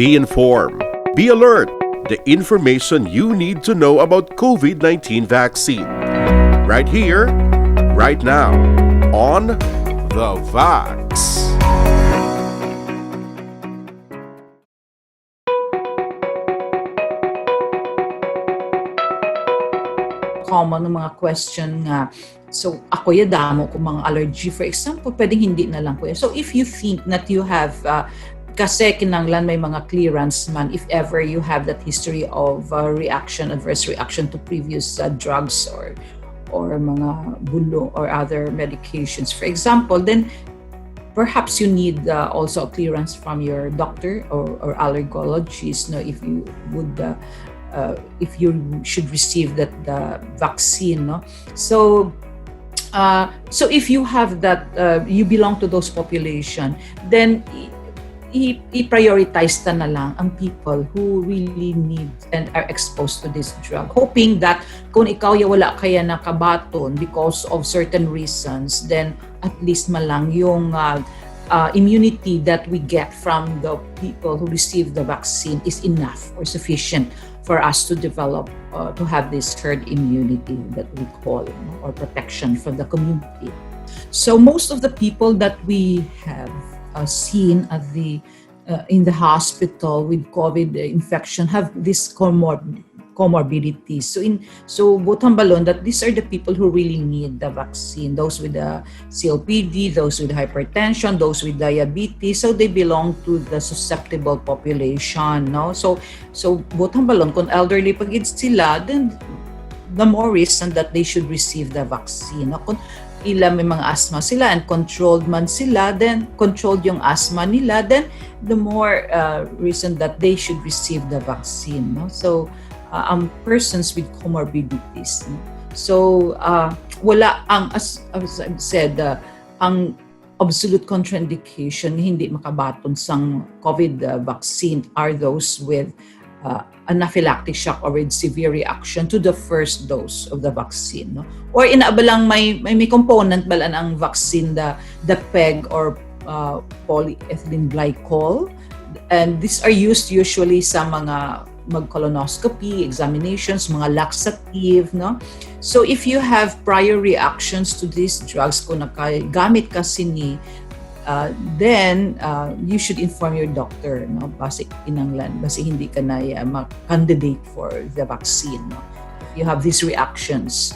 Be informed. Be alert. The information you need to know about COVID-19 vaccine. Right here, right now, on The VAX. Common ng mga question nga, so ako yadamo kung mga allergy, for example, pwedeng hindi na lang ko. So if you think that you have, kasi kinanglan may mga clearance man, if ever you have that history of adverse reaction to previous drugs or mga bulong or other medications, for example, then perhaps you need also a clearance from your doctor or allergologist, if you would if you should receive the vaccine, so if you have that, you belong to those population, then i-prioritize na lang ang people who really need and are exposed to this drug, hoping that kung ikaw wala kaya nakabaton because of certain reasons, then at least malang yung immunity that we get from the people who receive the vaccine is enough or sufficient for us to develop, to have this herd immunity that we call, or protection from the community. So most of the people that we have seen at in the hospital with COVID infection have this comorbidities. So bottom balon that these are the people who really need the vaccine. Those with the COPD, those with hypertension, those with diabetes. So they belong to the susceptible population. So bottom balon kung elderly pagid sila, then the more reason that they should receive the vaccine. Kung ilang may mga asthma sila and controlled man sila, then controlled yung asthma nila, then the more reason that they should receive the vaccine. So persons with comorbidities. So wala ang, as I've said, ang absolute contraindication hindi makabaton sang COVID vaccine are those with anaphylactic shock or with severe reaction to the first dose of the vaccine, or inaabalang may component balan ang vaccine, the PEG or polyethylene glycol, and these are used usually sa mga mag-colonoscopy examinations, mga laxative, So if you have prior reactions to these drugs, kung nakagamit kasi ni then you should inform your doctor, base kinanglan, base hindi ka na candidate for the vaccine, if you have these reactions.